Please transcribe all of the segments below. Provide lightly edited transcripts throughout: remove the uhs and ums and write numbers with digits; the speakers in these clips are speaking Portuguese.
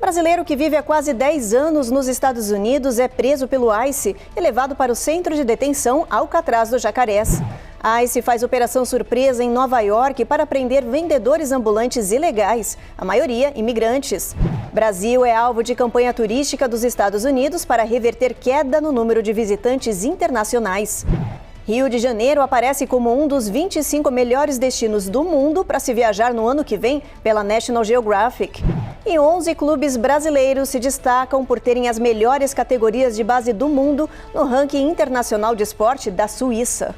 Brasileiro que vive há quase 10 anos nos Estados Unidos é preso pelo ICE e levado para o centro de detenção Alcatraz do Jacarés. A ICE faz operação surpresa em Nova York para prender vendedores ambulantes ilegais, a maioria imigrantes. Brasil é alvo de campanha turística dos Estados Unidos para reverter queda no número de visitantes internacionais. Rio de Janeiro aparece como um dos 25 melhores destinos do mundo para se viajar no ano que vem pela National Geographic. E 11 clubes brasileiros se destacam por terem as melhores categorias de base do mundo no ranking internacional de esporte da Suíça.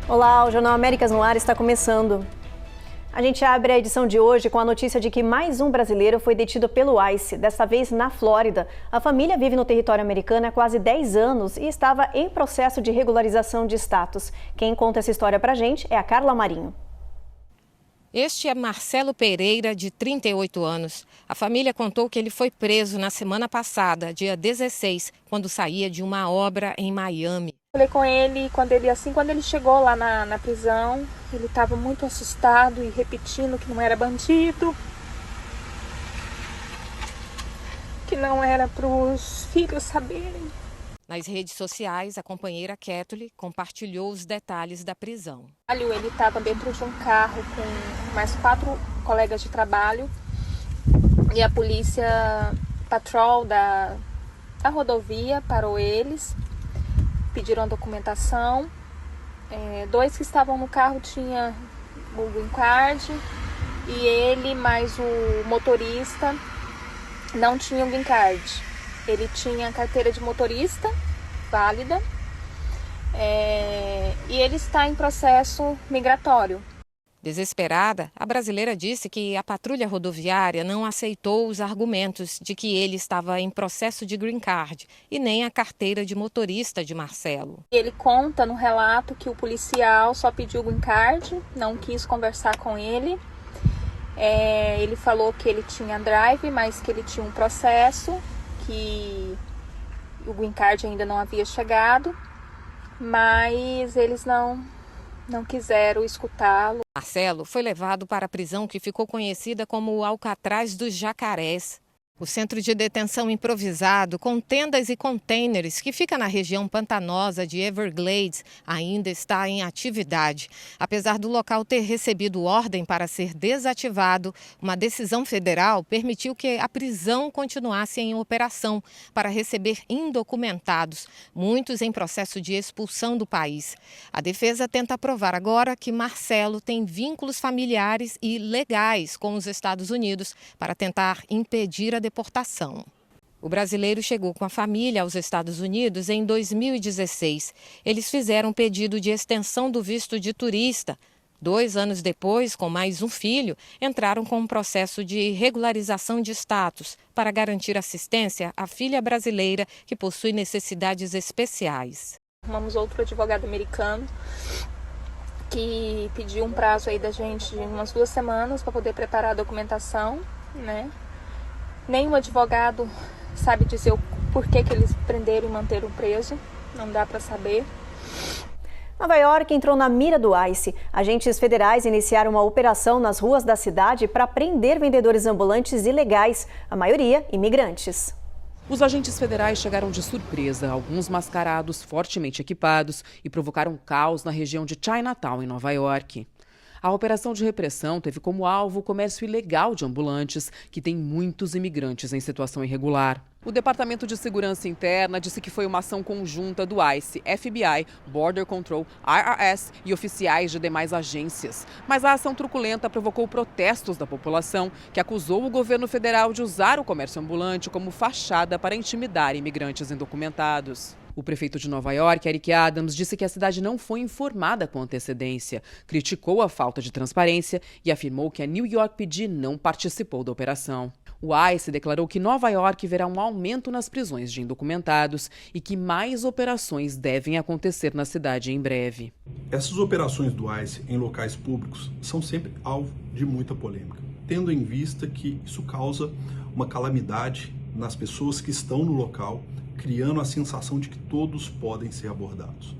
Olá, o Jornal Américas no Ar está começando. A gente abre a edição de hoje com a notícia de que mais um brasileiro foi detido pelo ICE, desta vez na Flórida. A família vive no território americano há quase 10 anos e estava em processo de regularização de status. Quem conta essa história pra gente é a Carla Marinho. Este é Marcelo Pereira, de 38 anos. A família contou que ele foi preso na semana passada, dia 16, quando saía de uma obra em Miami. Falei com ele quando ele chegou lá na prisão, ele estava muito assustado e repetindo que não era bandido, que não era para os filhos saberem. Nas redes sociais, a companheira Kathleen compartilhou os detalhes da prisão. Ele estava dentro de um carro com mais 4 colegas de trabalho e a polícia patrol da rodovia parou eles. Pediram a documentação. 2 que estavam no carro tinham o green card e ele mais o motorista não tinha o green card. Ele tinha a carteira de motorista válida e ele está em processo migratório. Desesperada, a brasileira disse que a patrulha rodoviária não aceitou os argumentos de que ele estava em processo de green card e nem a carteira de motorista de Marcelo. Ele conta no relato que o policial só pediu o green card, não quis conversar com ele. Ele falou que ele tinha drive, mas que ele tinha um processo, que o green card ainda não havia chegado, mas eles não quiseram escutá-lo. Marcelo foi levado para a prisão que ficou conhecida como o Alcatraz dos Jacarés. O centro de detenção improvisado, com tendas e containers, que fica na região pantanosa de Everglades, ainda está em atividade. Apesar do local ter recebido ordem para ser desativado, uma decisão federal permitiu que a prisão continuasse em operação para receber indocumentados, muitos em processo de expulsão do país. A defesa tenta provar agora que Marcelo tem vínculos familiares e legais com os Estados Unidos para tentar impedir a deportação. O brasileiro chegou com a família aos Estados Unidos em 2016. Eles fizeram pedido de extensão do visto de turista. 2 anos depois, com mais um filho, entraram com um processo de regularização de status para garantir assistência à filha brasileira que possui necessidades especiais. Arrumamos outro advogado americano que pediu um prazo aí da gente de umas 2 semanas para poder preparar a documentação, né? Nenhum advogado sabe dizer o porquê que eles prenderam e manteram preso, não dá para saber. Nova York entrou na mira do ICE. Agentes federais iniciaram uma operação nas ruas da cidade para prender vendedores ambulantes ilegais, a maioria imigrantes. Os agentes federais chegaram de surpresa, alguns mascarados, fortemente equipados, e provocaram caos na região de Chinatown, em Nova York. A operação de repressão teve como alvo o comércio ilegal de ambulantes, que tem muitos imigrantes em situação irregular. O Departamento de Segurança Interna disse que foi uma ação conjunta do ICE, FBI, Border Control, IRS e oficiais de demais agências. Mas a ação truculenta provocou protestos da população, que acusou o governo federal de usar o comércio ambulante como fachada para intimidar imigrantes indocumentados. O prefeito de Nova York, Eric Adams, disse que a cidade não foi informada com antecedência, criticou a falta de transparência e afirmou que a New York PD não participou da operação. O ICE declarou que Nova York verá um aumento nas prisões de indocumentados e que mais operações devem acontecer na cidade em breve. Essas operações do ICE em locais públicos são sempre alvo de muita polêmica, tendo em vista que isso causa uma calamidade nas pessoas que estão no local, criando a sensação de que todos podem ser abordados.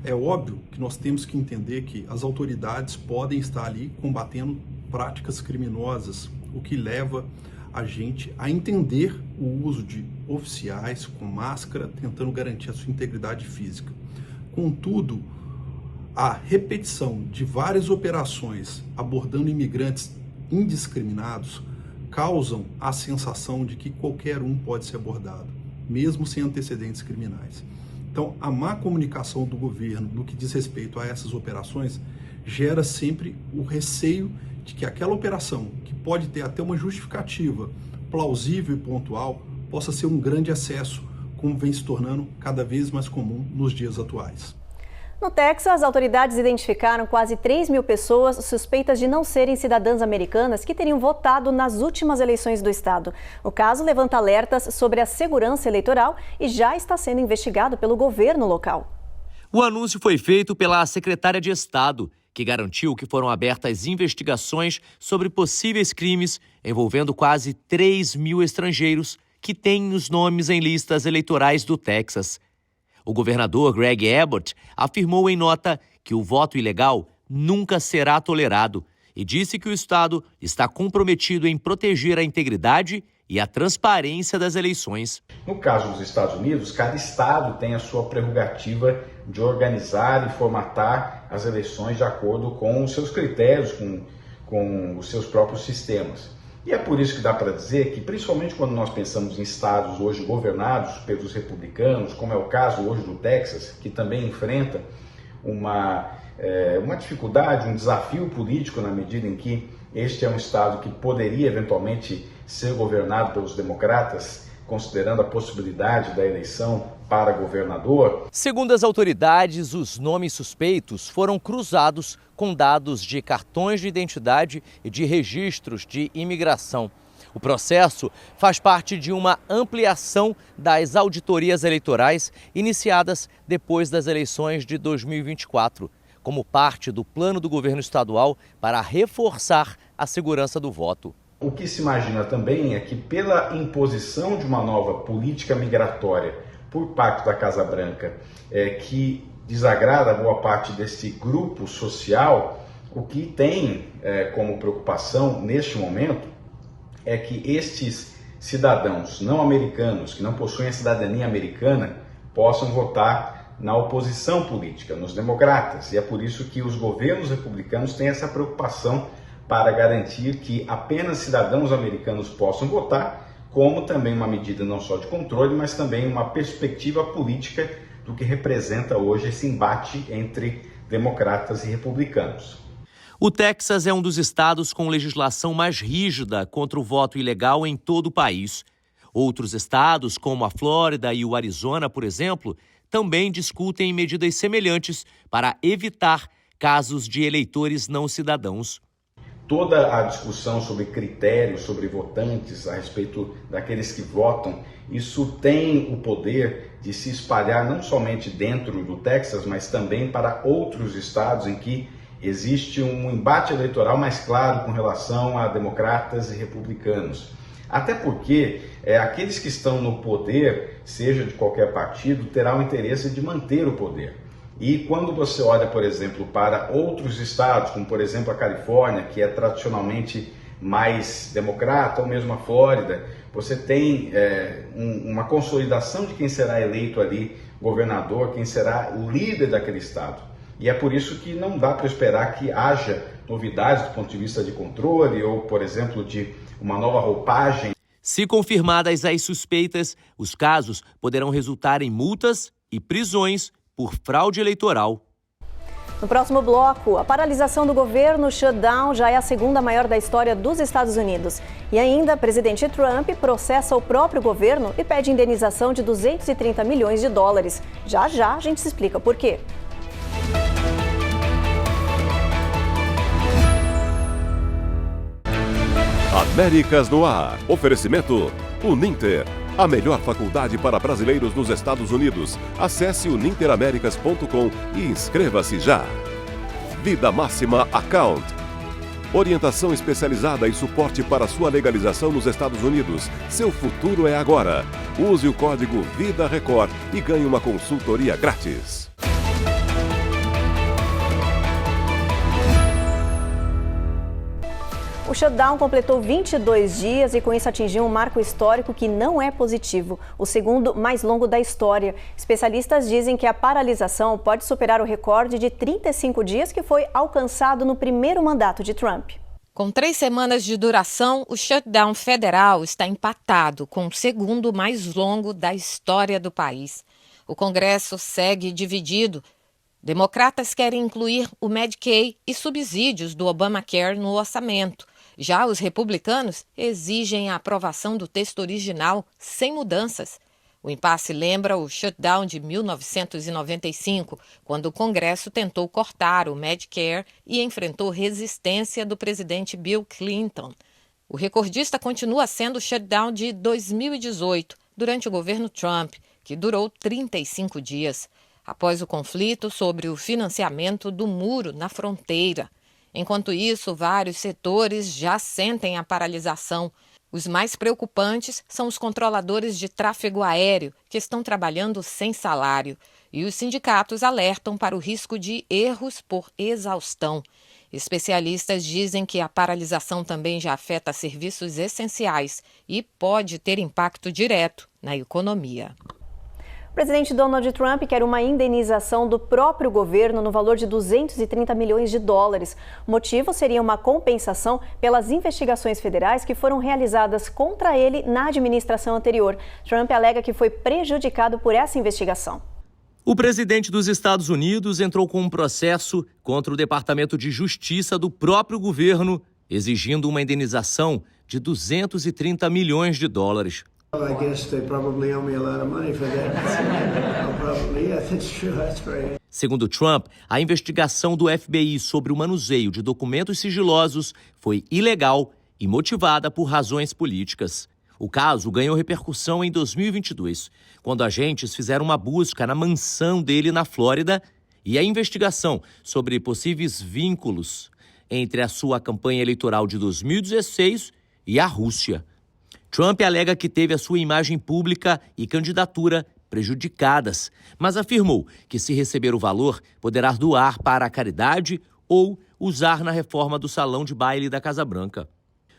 É óbvio que nós temos que entender que as autoridades podem estar ali combatendo práticas criminosas, o que leva a gente a entender o uso de oficiais com máscara, tentando garantir a sua integridade física. Contudo, a repetição de várias operações abordando imigrantes indiscriminados causam a sensação de que qualquer um pode ser abordado, mesmo sem antecedentes criminais. Então, a má comunicação do governo no que diz respeito a essas operações gera sempre o receio de que aquela operação, que pode ter até uma justificativa plausível e pontual, possa ser um grande excesso, como vem se tornando cada vez mais comum nos dias atuais. No Texas, as autoridades identificaram quase 3 mil pessoas suspeitas de não serem cidadãs americanas que teriam votado nas últimas eleições do estado. O caso levanta alertas sobre a segurança eleitoral e já está sendo investigado pelo governo local. O anúncio foi feito pela secretária de Estado, que garantiu que foram abertas investigações sobre possíveis crimes envolvendo quase 3 mil estrangeiros que têm os nomes em listas eleitorais do Texas. O governador Greg Abbott afirmou em nota que o voto ilegal nunca será tolerado e disse que o estado está comprometido em proteger a integridade e a transparência das eleições. No caso dos Estados Unidos, cada estado tem a sua prerrogativa de organizar e formatar as eleições de acordo com os seus critérios, com os seus próprios sistemas. E é por isso que dá para dizer que, principalmente quando nós pensamos em estados hoje governados pelos republicanos, como é o caso hoje do Texas, que também enfrenta uma dificuldade, um desafio político na medida em que este é um estado que poderia eventualmente ser governado pelos democratas, considerando a possibilidade da eleição para governador. Segundo as autoridades, os nomes suspeitos foram cruzados com dados de cartões de identidade e de registros de imigração. O processo faz parte de uma ampliação das auditorias eleitorais iniciadas depois das eleições de 2024, como parte do plano do governo estadual para reforçar a segurança do voto. O que se imagina também é que, pela imposição de uma nova política migratória por parte da Casa Branca, que desagrada boa parte desse grupo social, o que tem como preocupação neste momento é que estes cidadãos não americanos, que não possuem a cidadania americana, possam votar na oposição política, nos democratas. E é por isso que os governos republicanos têm essa preocupação para garantir que apenas cidadãos americanos possam votar, como também uma medida não só de controle, mas também uma perspectiva política do que representa hoje esse embate entre democratas e republicanos. O Texas é um dos estados com legislação mais rígida contra o voto ilegal em todo o país. Outros estados, como a Flórida e o Arizona, por exemplo, também discutem medidas semelhantes para evitar casos de eleitores não cidadãos. Toda a discussão sobre critérios, sobre votantes, a respeito daqueles que votam, isso tem o poder de se espalhar não somente dentro do Texas, mas também para outros estados em que existe um embate eleitoral mais claro com relação a democratas e republicanos. Até porque aqueles que estão no poder, seja de qualquer partido, terão o interesse de manter o poder. E quando você olha, por exemplo, para outros estados, como por exemplo a Califórnia, que é tradicionalmente mais democrata, ou mesmo a Flórida, você tem uma consolidação de quem será eleito ali governador, quem será o líder daquele estado. E é por isso que não dá para esperar que haja novidades do ponto de vista de controle ou, por exemplo, de uma nova roupagem. Se confirmadas as suspeitas, os casos poderão resultar em multas e prisões por fraude eleitoral. No próximo bloco, a paralisação do governo, o shutdown, já é a segunda maior da história dos Estados Unidos. E ainda, presidente Trump processa o próprio governo e pede indenização de 230 milhões de dólares. Já já a gente se explica por quê. Américas no Ar. Oferecimento Uninter. A melhor faculdade para brasileiros nos Estados Unidos. Acesse uninteramericas.com e inscreva-se já. Vida Máxima Account. Orientação especializada e suporte para sua legalização nos Estados Unidos. Seu futuro é agora. Use o código VIDARECORD e ganhe uma consultoria grátis. O shutdown completou 22 dias e com isso atingiu um marco histórico que não é positivo, o segundo mais longo da história. Especialistas dizem que a paralisação pode superar o recorde de 35 dias que foi alcançado no primeiro mandato de Trump. Com 3 semanas de duração, o shutdown federal está empatado com o segundo mais longo da história do país. O Congresso segue dividido. Democratas querem incluir o Medicaid e subsídios do Obamacare no orçamento. Já os republicanos exigem a aprovação do texto original sem mudanças. O impasse lembra o shutdown de 1995, quando o Congresso tentou cortar o Medicare e enfrentou resistência do presidente Bill Clinton. O recordista continua sendo o shutdown de 2018, durante o governo Trump, que durou 35 dias, após o conflito sobre o financiamento do muro na fronteira. Enquanto isso, vários setores já sentem a paralisação. Os mais preocupantes são os controladores de tráfego aéreo, que estão trabalhando sem salário, e os sindicatos alertam para o risco de erros por exaustão. Especialistas dizem que a paralisação também já afeta serviços essenciais e pode ter impacto direto na economia. O presidente Donald Trump quer uma indenização do próprio governo no valor de 230 milhões de dólares. O motivo seria uma compensação pelas investigações federais que foram realizadas contra ele na administração anterior. Trump alega que foi prejudicado por essa investigação. O presidente dos Estados Unidos entrou com um processo contra o Departamento de Justiça do próprio governo, exigindo uma indenização de 230 milhões de dólares. I guess they probably owe me a lot of money for that. Probably, yeah, that's true, that's right. Segundo Trump, a investigação do FBI sobre o manuseio de documentos sigilosos foi ilegal e motivada por razões políticas. O caso ganhou repercussão em 2022, quando agentes fizeram uma busca na mansão dele na Flórida e a investigação sobre possíveis vínculos entre a sua campanha eleitoral de 2016 e a Rússia. Trump alega que teve a sua imagem pública e candidatura prejudicadas, mas afirmou que, se receber o valor, poderá doar para a caridade ou usar na reforma do salão de baile da Casa Branca.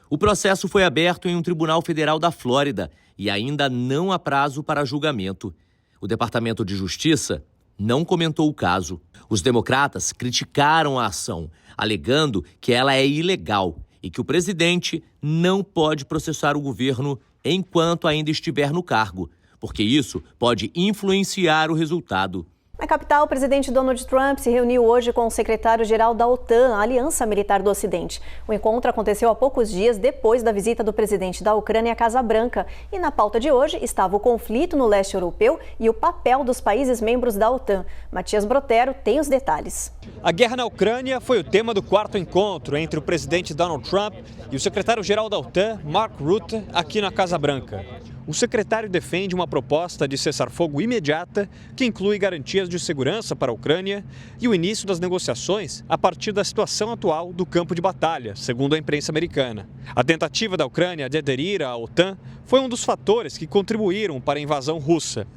O processo foi aberto em um tribunal federal da Flórida e ainda não há prazo para julgamento. O Departamento de Justiça não comentou o caso. Os democratas criticaram a ação, alegando que ela é ilegal e que o presidente não pode processar o governo enquanto ainda estiver no cargo, porque isso pode influenciar o resultado. Na capital, o presidente Donald Trump se reuniu hoje com o secretário-geral da OTAN, a Aliança Militar do Ocidente. O encontro aconteceu há poucos dias depois da visita do presidente da Ucrânia à Casa Branca. E na pauta de hoje estava o conflito no leste europeu e o papel dos países membros da OTAN. Matias Brotero tem os detalhes. A guerra na Ucrânia foi o tema do quarto encontro entre o presidente Donald Trump e o secretário-geral da OTAN, Mark Rutte, aqui na Casa Branca. O secretário defende uma proposta de cessar-fogo imediata que inclui garantias de segurança para a Ucrânia e o início das negociações a partir da situação atual do campo de batalha, segundo a imprensa americana. A tentativa da Ucrânia de aderir à OTAN foi um dos fatores que contribuíram para a invasão russa.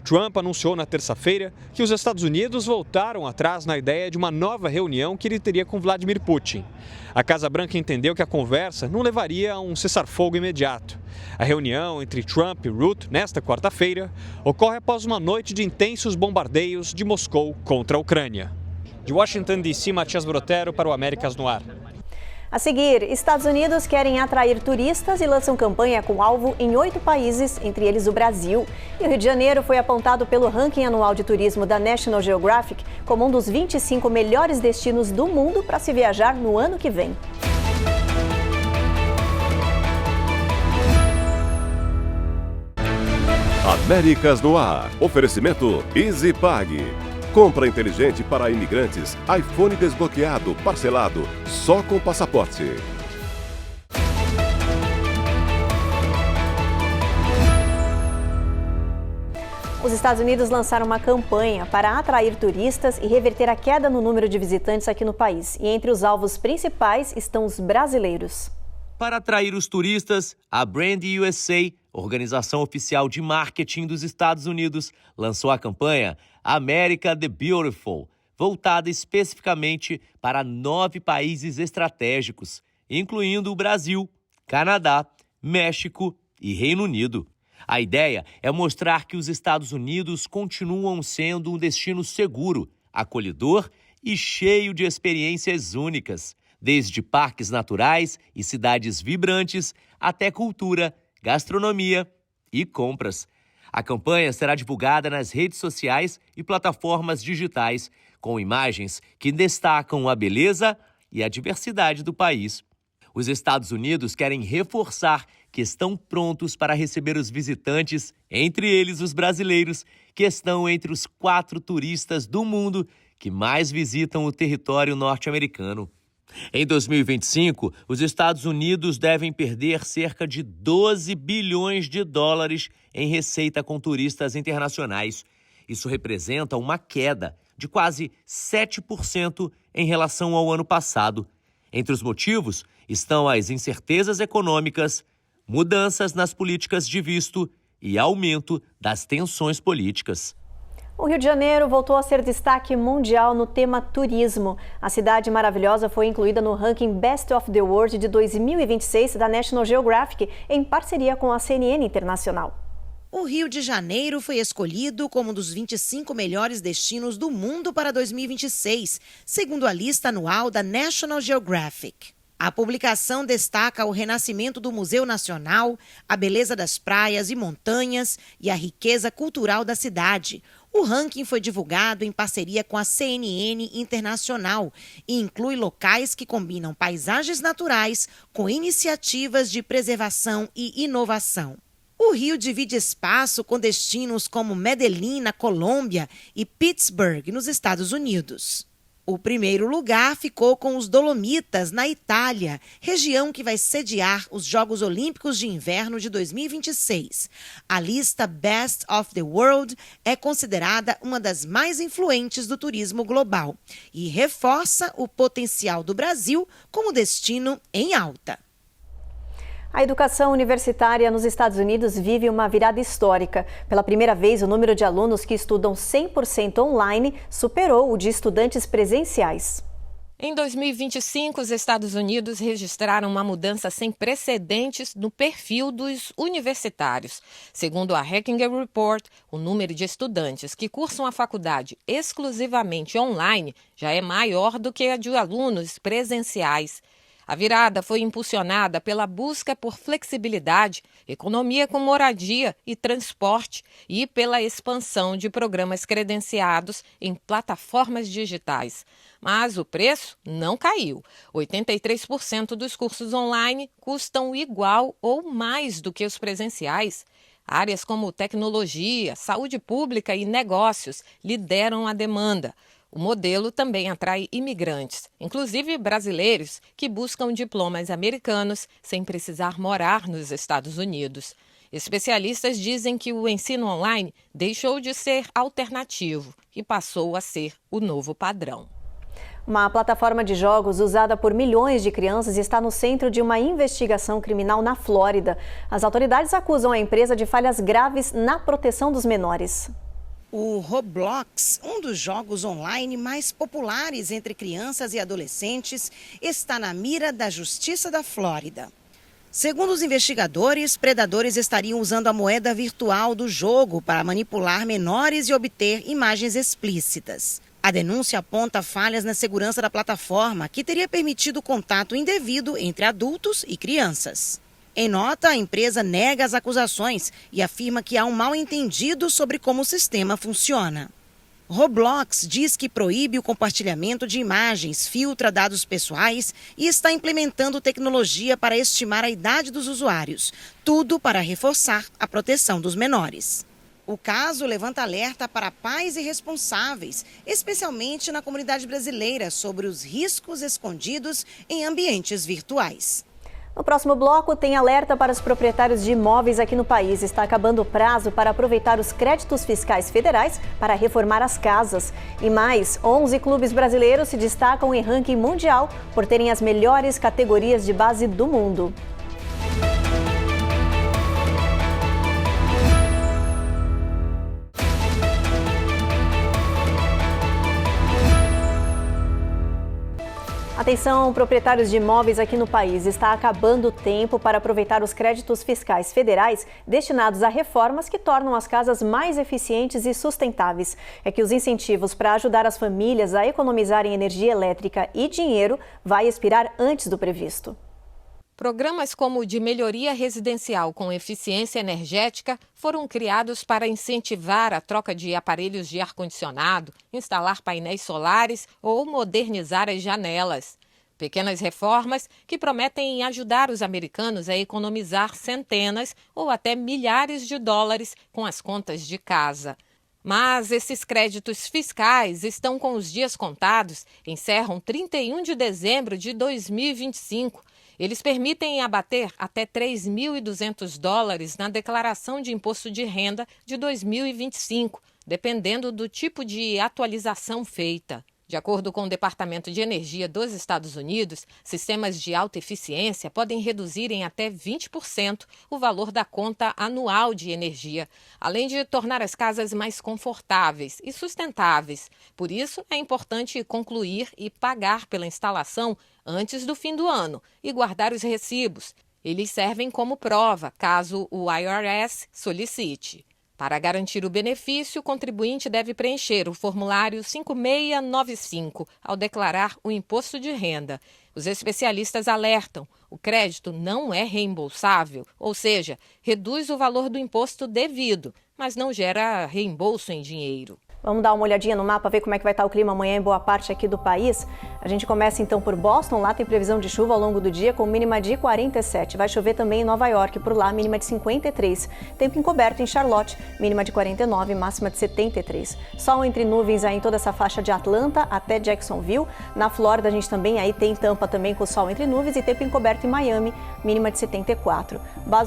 Trump anunciou na terça-feira que os Estados Unidos voltaram atrás na ideia de uma nova reunião que ele teria com Vladimir Putin. A Casa Branca entendeu que a conversa não levaria a um cessar-fogo imediato. A reunião entre Trump e Rutte, nesta quarta-feira, ocorre após uma noite de intensos bombardeios de Moscou contra a Ucrânia. De Washington, D.C., Matias Brotero para o Américas no Ar. A seguir, Estados Unidos querem atrair turistas e lançam campanha com alvo em 8 países, entre eles o Brasil. E o Rio de Janeiro foi apontado pelo ranking anual de turismo da National Geographic como um dos 25 melhores destinos do mundo para se viajar no ano que vem. Américas no Ar. Oferecimento EasyPag. Compra inteligente para imigrantes. iPhone desbloqueado, parcelado, só com passaporte. Os Estados Unidos lançaram uma campanha para atrair turistas e reverter a queda no número de visitantes aqui no país. E entre os alvos principais estão os brasileiros. Para atrair os turistas, a Brand USA, organização oficial de marketing dos Estados Unidos, lançou a campanha America the Beautiful, voltada especificamente para 9 países estratégicos, incluindo o Brasil, Canadá, México e Reino Unido. A ideia é mostrar que os Estados Unidos continuam sendo um destino seguro, acolhedor e cheio de experiências únicas, desde parques naturais e cidades vibrantes até cultura, gastronomia e compras. A campanha será divulgada nas redes sociais e plataformas digitais, com imagens que destacam a beleza e a diversidade do país. Os Estados Unidos querem reforçar que estão prontos para receber os visitantes, entre eles os brasileiros, que estão entre os 4 turistas do mundo que mais visitam o território norte-americano. Em 2025, os Estados Unidos devem perder cerca de 12 bilhões de dólares em receita com turistas internacionais. Isso representa uma queda de quase 7% em relação ao ano passado. Entre os motivos estão as incertezas econômicas, mudanças nas políticas de visto e aumento das tensões políticas. O Rio de Janeiro voltou a ser destaque mundial no tema turismo. A cidade maravilhosa foi incluída no ranking Best of the World de 2026 da National Geographic, em parceria com a CNN Internacional. O Rio de Janeiro foi escolhido como um dos 25 melhores destinos do mundo para 2026, segundo a lista anual da National Geographic. A publicação destaca o renascimento do Museu Nacional, a beleza das praias e montanhas e a riqueza cultural da cidade. O ranking foi divulgado em parceria com a CNN Internacional e inclui locais que combinam paisagens naturais com iniciativas de preservação e inovação. O Rio divide espaço com destinos como Medellín, na Colômbia, e Pittsburgh, nos Estados Unidos. O primeiro lugar ficou com os Dolomitas, na Itália, região que vai sediar os Jogos Olímpicos de Inverno de 2026. A lista Best of the World é considerada uma das mais influentes do turismo global e reforça o potencial do Brasil como destino em alta. A educação universitária nos Estados Unidos vive uma virada histórica. Pela primeira vez, o número de alunos que estudam 100% online superou o de estudantes presenciais. Em 2025, os Estados Unidos registraram uma mudança sem precedentes no perfil dos universitários. Segundo a Hackinger Report, o número de estudantes que cursam a faculdade exclusivamente online já é maior do que a de alunos presenciais. A virada foi impulsionada pela busca por flexibilidade, economia com moradia e transporte e pela expansão de programas credenciados em plataformas digitais. Mas o preço não caiu. 83% dos cursos online custam igual ou mais do que os presenciais. Áreas como tecnologia, saúde pública e negócios lideram a demanda. O modelo também atrai imigrantes, inclusive brasileiros, que buscam diplomas americanos sem precisar morar nos Estados Unidos. Especialistas dizem que o ensino online deixou de ser alternativo e passou a ser o novo padrão. Uma plataforma de jogos usada por milhões de crianças está no centro de uma investigação criminal na Flórida. As autoridades acusam a empresa de falhas graves na proteção dos menores. O Roblox, um dos jogos online mais populares entre crianças e adolescentes, está na mira da Justiça da Flórida. Segundo os investigadores, predadores estariam usando a moeda virtual do jogo para manipular menores e obter imagens explícitas. A denúncia aponta falhas na segurança da plataforma, que teria permitido contato indevido entre adultos e crianças. Em nota, a empresa nega as acusações e afirma que há um mal-entendido sobre como o sistema funciona. Roblox diz que proíbe o compartilhamento de imagens, filtra dados pessoais e está implementando tecnologia para estimar a idade dos usuários, tudo para reforçar a proteção dos menores. O caso levanta alerta para pais e responsáveis, especialmente na comunidade brasileira, sobre os riscos escondidos em ambientes virtuais. No próximo bloco, tem alerta para os proprietários de imóveis aqui no país. Está acabando o prazo para aproveitar os créditos fiscais federais para reformar as casas. E mais, 11 clubes brasileiros se destacam em ranking mundial por terem as melhores categorias de base do mundo. Atenção, proprietários de imóveis aqui no país. Está acabando o tempo para aproveitar os créditos fiscais federais destinados a reformas que tornam as casas mais eficientes e sustentáveis. É que os incentivos para ajudar as famílias a economizarem energia elétrica e dinheiro vai expirar antes do previsto. Programas como o de melhoria residencial com eficiência energética foram criados para incentivar a troca de aparelhos de ar-condicionado, instalar painéis solares ou modernizar as janelas. Pequenas reformas que prometem ajudar os americanos a economizar centenas ou até milhares de dólares com as contas de casa. Mas esses créditos fiscais estão com os dias contados, encerram 31 de dezembro de 2025. Eles permitem abater até $3.200 na declaração de imposto de renda de 2025, dependendo do tipo de atualização feita. De acordo com o Departamento de Energia dos Estados Unidos, sistemas de alta eficiência podem reduzir em até 20% o valor da conta anual de energia, além de tornar as casas mais confortáveis e sustentáveis. Por isso, é importante concluir e pagar pela instalação antes do fim do ano e guardar os recibos. Eles servem como prova, caso o IRS solicite. Para garantir o benefício, o contribuinte deve preencher o formulário 5695 ao declarar o imposto de renda. Os especialistas alertam: o crédito não é reembolsável, ou seja, reduz o valor do imposto devido, mas não gera reembolso em dinheiro. Vamos dar uma olhadinha no mapa, ver como é que vai estar o clima amanhã em boa parte aqui do país. A gente começa então por Boston, lá tem previsão de chuva ao longo do dia com mínima de 47. Vai chover também em Nova York, por lá mínima de 53. Tempo encoberto em Charlotte, mínima de 49, máxima de 73. Sol entre nuvens aí em toda essa faixa de Atlanta até Jacksonville. Na Flórida a gente também aí tem Tampa também com sol entre nuvens e tempo encoberto em Miami, mínima de 74.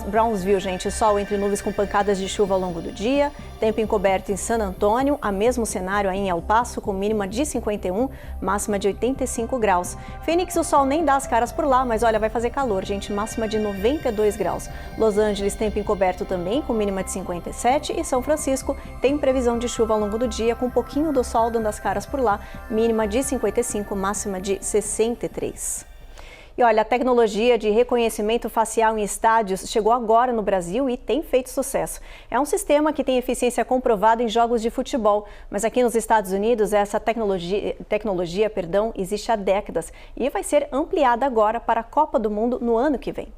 Brownsville, gente, sol entre nuvens com pancadas de chuva ao longo do dia. Tempo encoberto em San Antônio, mesmo cenário aí em El Paso, com mínima de 51, máxima de 85 graus. Phoenix, o sol nem dá as caras por lá, mas olha, vai fazer calor, gente, máxima de 92 graus. Los Angeles, tempo encoberto também, com mínima de 57, e São Francisco tem previsão de chuva ao longo do dia, com um pouquinho do sol dando as caras por lá, mínima de 55, máxima de 63. E olha, a tecnologia de reconhecimento facial em estádios chegou agora no Brasil e tem feito sucesso. É um sistema que tem eficiência comprovada em jogos de futebol, mas aqui nos Estados Unidos essa tecnologia existe há décadas e vai ser ampliada agora para a Copa do Mundo no ano que vem.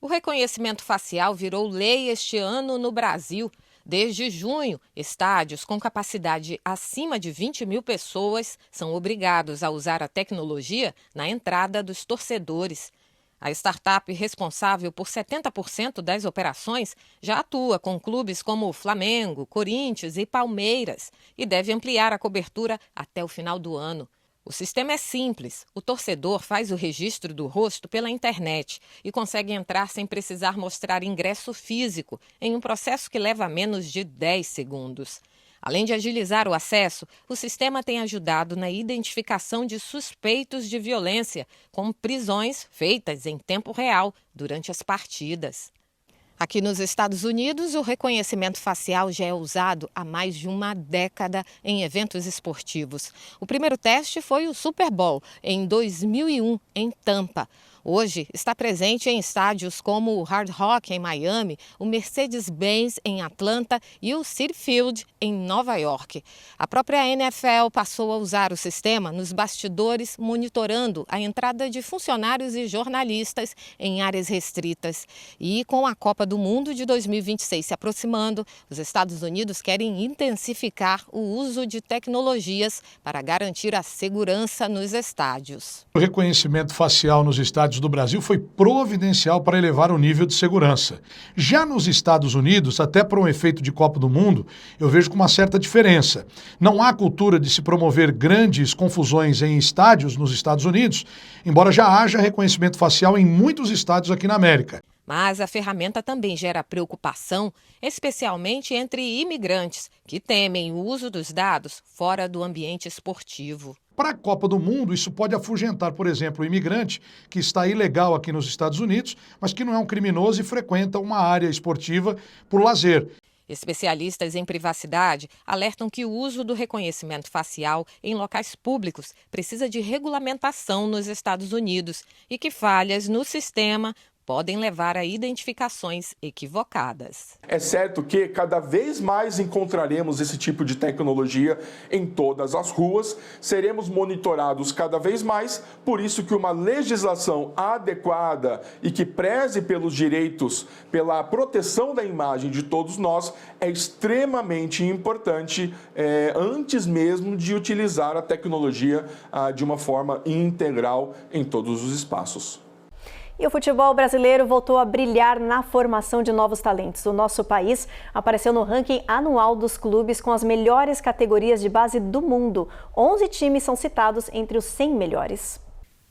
O reconhecimento facial virou lei este ano no Brasil. Desde junho, estádios com capacidade acima de 20 mil pessoas são obrigados a usar a tecnologia na entrada dos torcedores. A startup responsável por 70% das operações já atua com clubes como Flamengo, Corinthians e Palmeiras e deve ampliar a cobertura até o final do ano. O sistema é simples. O torcedor faz o registro do rosto pela internet e consegue entrar sem precisar mostrar ingresso físico, em um processo que leva menos de 10 segundos. Além de agilizar o acesso, o sistema tem ajudado na identificação de suspeitos de violência, com prisões feitas em tempo real durante as partidas. Aqui nos Estados Unidos, o reconhecimento facial já é usado há mais de uma década em eventos esportivos. O primeiro teste foi o Super Bowl, em 2001, em Tampa. Hoje está presente em estádios como o Hard Rock, em Miami, o Mercedes-Benz, em Atlanta e o Citi Field, em Nova York. A própria NFL passou a usar o sistema nos bastidores, monitorando a entrada de funcionários e jornalistas em áreas restritas. E com a Copa do Mundo de 2026 se aproximando, os Estados Unidos querem intensificar o uso de tecnologias para garantir a segurança nos estádios. O reconhecimento facial nos estádios Unidos do Brasil foi providencial para elevar o nível de segurança. Já nos Estados Unidos, até por um efeito de Copa do Mundo, eu vejo com uma certa diferença. Não há cultura de se promover grandes confusões em estádios nos Estados Unidos, embora já haja reconhecimento facial em muitos estádios aqui na América. Mas a ferramenta também gera preocupação, especialmente entre imigrantes, que temem o uso dos dados fora do ambiente esportivo. Para a Copa do Mundo, isso pode afugentar, por exemplo, o imigrante que está ilegal aqui nos Estados Unidos, mas que não é um criminoso e frequenta uma área esportiva por lazer. Especialistas em privacidade alertam que o uso do reconhecimento facial em locais públicos precisa de regulamentação nos Estados Unidos e que falhas no sistema podem levar a identificações equivocadas. É certo que cada vez mais encontraremos esse tipo de tecnologia em todas as ruas, seremos monitorados cada vez mais, por isso que uma legislação adequada e que preze pelos direitos, pela proteção da imagem de todos nós, é extremamente importante antes mesmo de utilizar a tecnologia de uma forma integral em todos os espaços. E o futebol brasileiro voltou a brilhar na formação de novos talentos. O nosso país apareceu no ranking anual dos clubes com as melhores categorias de base do mundo. 11 times são citados entre os 100 melhores.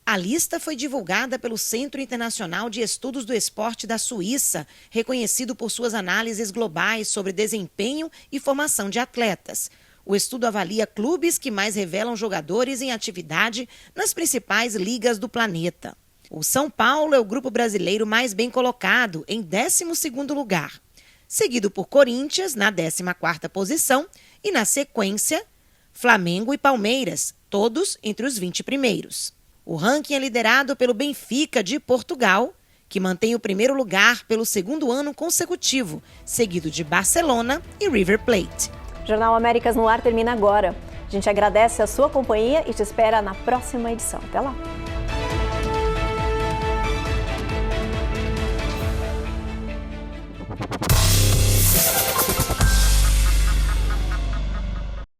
A lista foi divulgada pelo Centro Internacional de Estudos do Esporte da Suíça, reconhecido por suas análises globais sobre desempenho e formação de atletas. O estudo avalia clubes que mais revelam jogadores em atividade nas principais ligas do planeta. O São Paulo é o grupo brasileiro mais bem colocado, em 12º lugar, seguido por Corinthians, na 14ª posição, e na sequência, Flamengo e Palmeiras, todos entre os 20 primeiros. O ranking é liderado pelo Benfica de Portugal, que mantém o primeiro lugar pelo 2º ano consecutivo, seguido de Barcelona e River Plate. O Jornal Américas no Ar termina agora. A gente agradece a sua companhia e te espera na próxima edição. Até lá!